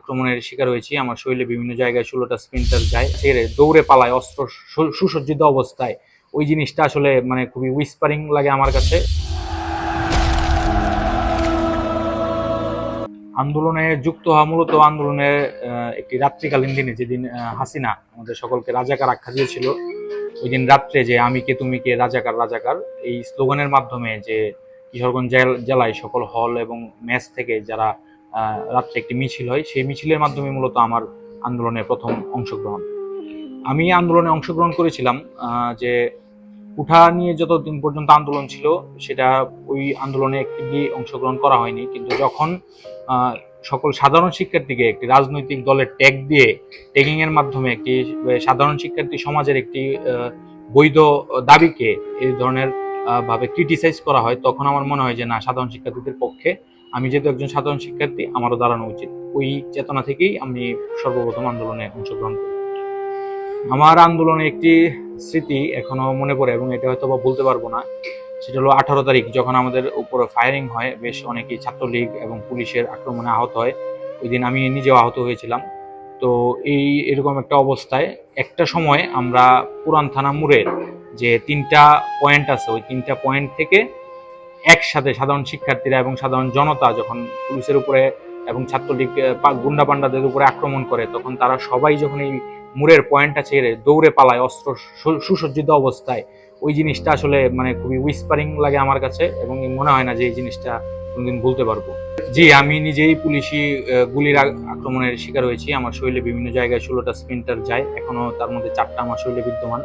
আক্রমণের শিকার হয়েছি। আমার শরীরে বিভিন্ন জায়গায় 16টা স্প্লিন্টার যায়। ছেড়ে দৌড়ে পালায় অস্ত্র সুসজ্জিত অবস্থায়। ওই জিনিসটা আসলে মানে খুবই উইসপারিং লাগে আমার কাছে। আন্দোলনে যুক্ত হওয়া মূলত আন্দোলনের একটি রাত্রিকালীন দিনে, যেদিন হাসিনা আমাদের সকলকে রাজাকার আখ্যা দিয়েছিল, ওই দিন রাত্রে যে আমি কে তুমি কে রাজাকার রাজাকার এই স্লোগানের মাধ্যমে যে কিশোরগঞ্জ জেলায় সকল হল এবং মেস থেকে যারা রাত্রে একটি মিছিল হয়, সেই মিছিলের মাধ্যমে মূলত আমার আন্দোলনের প্রথম অংশগ্রহণ। আমি আন্দোলনে অংশগ্রহণ করেছিলাম যে উঠা নিয়ে যতদিন পর্যন্ত আন্দোলন ছিল সেটা ওই আন্দোলনে অ্যাক্টিভলি অংশগ্রহণ করা হয়নি, কিন্তু যখন সকল সাধারণ শিক্ষার্থীকে একটি রাজনৈতিক দলের ট্যাগিং এর মাধ্যমে একটি সাধারণ শিক্ষার্থী সমাজের একটি বৈধ দাবিকে এই ধরনের ভাবে ক্রিটিসাইজ করা হয়, তখন আমার মনে হয় যে না, সাধারণ শিক্ষার্থীদের পক্ষে আমি যেহেতু একজন সাধারণ শিক্ষার্থী, আমারও দাঁড়ানো উচিত। ওই চেতনা থেকেই আমি সর্বপ্রথম আন্দোলনে অংশগ্রহণ করি। আমার আন্দোলনে একটি স্মৃতি এখনো মনে পড়ে এবং এটা হয়তো বা বলতে পারবো না। সেটা হলো 18 তারিখ, যখন আমাদের উপরে ফায়ারিং হয়, বেশ অনেকেই ছাত্রলীগ এবং পুলিশের আক্রমণে আহত হয়। ওই দিন আমি নিজেও আহত হয়েছিলাম। তো এরকম একটা অবস্থায় একটা সময় আমরা পুরান থানা মোড়ের যে 3টা পয়েন্ট আছে, ওই 3টা পয়েন্ট থেকে একসাথে সাধারণ শিক্ষার্থীরা এবং সাধারণ জনতা যখন পুলিশের উপরে এবং ছাত্রলীগ গুন্ডা পান্ডাদের উপরে আক্রমণ করে, তখন তারা সবাই যখন এই মুরের পয়েন্টটা ছেড়ে দৌড়ে পালায় অস্ত্র সুসজ্জিত অবস্থায়, ওই জিনিসটা আসলে মানে খুবই উইসপারিং লাগে আমার কাছে এবং মনে হয় না যে এই জিনিসটা কোনোদিন ভুলতে পারবো। জি, আমি নিজেই পুলিশি গুলির আক্রমণের শিকার হয়েছি। আমার শরীরে বিভিন্ন জায়গায় 16টা স্প্লিন্টার যায়, এখনো তার মধ্যে 4টা আমার শরীরে বিদ্যমান।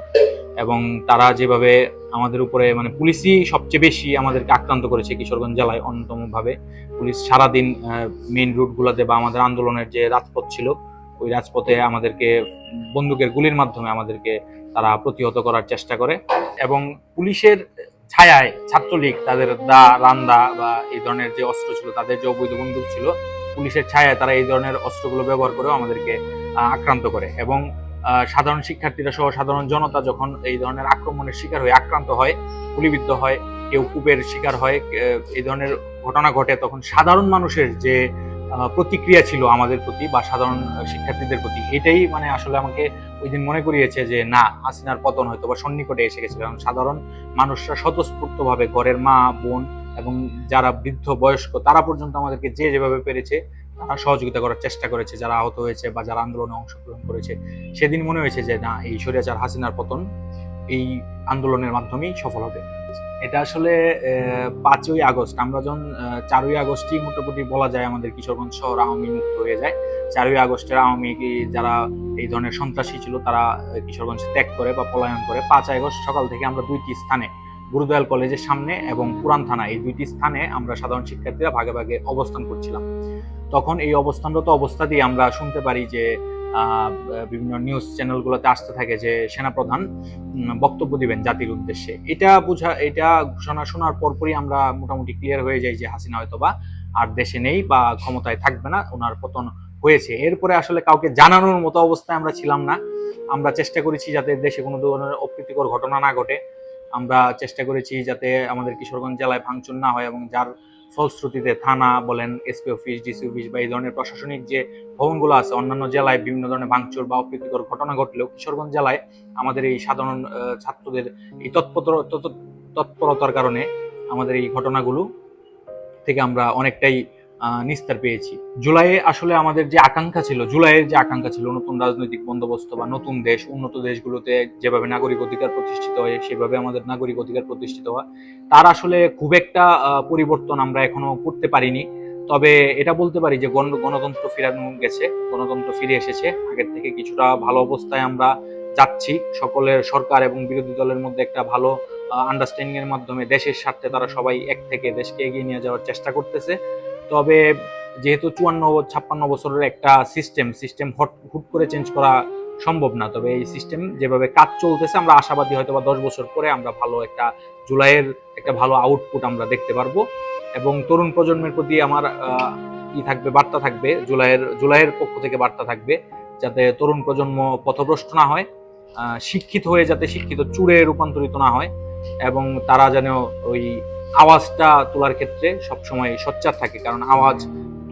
এবং তারা যেভাবে আমাদের উপরে মানে পুলিশই সবচেয়ে বেশি আমাদেরকে আক্রান্ত করেছে কিশোরগঞ্জ জেলায় অন্যতম ভাবে। পুলিশ সারাদিন মেইন রুটগুলোতে বা আমাদের আন্দোলনের যে রাজপথ ছিল, ওই রাজপথে আমাদেরকে বন্দুকের গুলির মাধ্যমে আমাদেরকে তারা প্রতিহত করার চেষ্টা করে। এবং পুলিশের ছায়ায় ছাত্রলীগ তাদের রান্দা বা এই ধরনের যে অস্ত্র ছিল, তাদের যে অবৈধ বন্দুক ছিল, পুলিশের ছায়ায় তারা এই ধরনের অস্ত্রগুলো ব্যবহার করেও আমাদেরকে আক্রান্ত করে। এবং সাধারণ শিক্ষার্থীরা সহ সাধারণ জনতা যখন এই ধরনের আক্রমণের শিকার হয়ে আক্রান্ত হয়, গুলিবিদ্ধ হয়, কেউ কূপের শিকার হয়, এই ধরনের ঘটনা ঘটে, তখন সাধারণ মানুষের যে প্রতিক্রিয়া ছিল আমাদের প্রতি বা সাধারণ শিক্ষার্থীদের প্রতি, এটাই মানে আসলে আমাকে ওই দিন মনে করিয়েছে যে না, হাসিনার পতন হয়তো বা সন্নিকটে এসে গেছে। কারণ সাধারণ মানুষরা স্বতঃস্ফূর্তভাবে ঘরের মা বোন এবং যারা বৃদ্ধ বয়স্ক, তারা পর্যন্ত আমাদেরকে যে যেভাবে পেরেছে তারা সহযোগিতা করার চেষ্টা করেছে, যারা আহত হয়েছে বা যারা আন্দোলনে অংশগ্রহণ করেছে। সেদিন মনে হয়েছে যে না, এই স্বৈরাচার হাসিনার পতন এই আন্দোলনের মাধ্যমেই সফল হবে। এটা আসলে 5ই আগস্ট, আমরা যখন 4ই আগস্টই মোটামুটি বলা যায় আমাদের কিশোরগঞ্জ শহর আওয়ামী মুক্ত হয়ে যায়। 4ই আগস্টের আওয়ামী যারা এই ধরনের সন্ত্রাসী ছিল তারা কিশোরগঞ্জ ত্যাগ করে বা পলায়ন করে। 5 আগস্ট সকাল থেকে আমরা 2টি স্থানে, গুরুদয়াল কলেজের সামনে এবং পুরান থানা, এই 2টি স্থানে আমরা সাধারণ শিক্ষার্থীরা ভাগে ভাগে অবস্থান করছিলাম। তখন এই অবস্থানরত অবস্থাতেই আমরা শুনতে পারি যে বিভিন্ন নিউজ চ্যানেলগুলোতে আসতে থাকে যে সেনাপ্রধান বক্তব্য দিবেন জাতির উদ্দেশ্যে। এটা ঘোষণা শোনার পরপরই আমরা মোটামুটি ক্লিয়ার হয়ে যাই যে হাসিনা হয়তোবা আর দেশে নেই বা ক্ষমতায় থাকবে না, ওনার পতন হয়েছে। এরপরে আসলে কাউকে জানানোর মতো অবস্থায় আমরা ছিলাম না। আমরা চেষ্টা করেছি যাতে দেশে কোনো ধরনের অপ্রীতিকর ঘটনা না ঘটে। আমরা চেষ্টা করেছি যাতে আমাদের কিশোরগঞ্জ জেলায় ভাঙচুর না হয়, এবং যার ফলশ্রুতিতে থানা বলেন, এসপি অফিস, ডিসি অফিস বা এই ধরনের প্রশাসনিক যে ভবনগুলো আছে, অন্যান্য জেলায় বিভিন্ন ধরনের ভাঙচুর বা অপ্রীতিকর ঘটনা ঘটলেও কিশোরগঞ্জ জেলায় আমাদের এই সাধারণ ছাত্রদের এই তৎপরতার কারণে আমাদের এই ঘটনাগুলো থেকে আমরা অনেকটাই নিস্তার পেয়েছি। জুলাইয়ে আসলে আমাদের যে আকাঙ্ক্ষা ছিল নতুন রাজনৈতিক বন্দোবস্ত বা নতুন দেশ, উন্নত দেশগুলোতে যেভাবে নাগরিক অধিকার প্রতিষ্ঠিত হয় সেভাবে আমাদের নাগরিক অধিকার প্রতিষ্ঠিত হওয়া, তার আসলে খুব একটা পরিবর্তন আমরা এখনো করতে পারিনি। তবে এটা বলতে পারি যে গণতন্ত্র ফিরানো গেছে, গণতন্ত্র ফিরে এসেছে। আগের থেকে কিছুটা ভালো অবস্থায় আমরা যাচ্ছি। সকলের সরকার এবং বিরোধী দলের মধ্যে একটা ভালো আন্ডারস্ট্যান্ডিং এর মাধ্যমে দেশের স্বার্থে তারা সবাই এক থেকে দেশকে এগিয়ে নিয়ে যাওয়ার চেষ্টা করতেছে। তবে যেহেতু 54-56 বছরের একটা সিস্টেম হুট করে চেঞ্জ করা সম্ভব না, তবে এই সিস্টেম যেভাবে কাজ চলতেছে আমরা আশাবাদী হয়তো বা 10 বছর পরে আমরা ভালো একটা জুলাইয়ের একটা ভালো আউটপুট আমরা দেখতে পারবো। এবং তরুণ প্রজন্মের প্রতি আমার বার্তা থাকবে, জুলাইয়ের পক্ষ থেকে বার্তা থাকবে, যাতে তরুণ প্রজন্ম পথভ্রষ্ট না হয়, শিক্ষিত হয়ে যাতে শিক্ষিত চূড়ে রূপান্তরিত না হয়, এবং তারা যেন ওই আওয়াজটা তোলার ক্ষেত্রে সবসময় সোচ্চার থাকে। কারণ আওয়াজ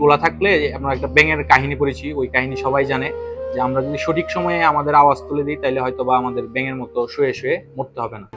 তোলা থাকলে আমরা একটা ব্যাঙের কাহিনী পড়েছি, ওই কাহিনী সবাই জানে যে আমরা যদি সঠিক সময়ে আমাদের আওয়াজ তুলে দিই তাহলে হয়তো বা আমাদের ব্যাঙের মতো শুয়ে শুয়ে মরতে হবে না।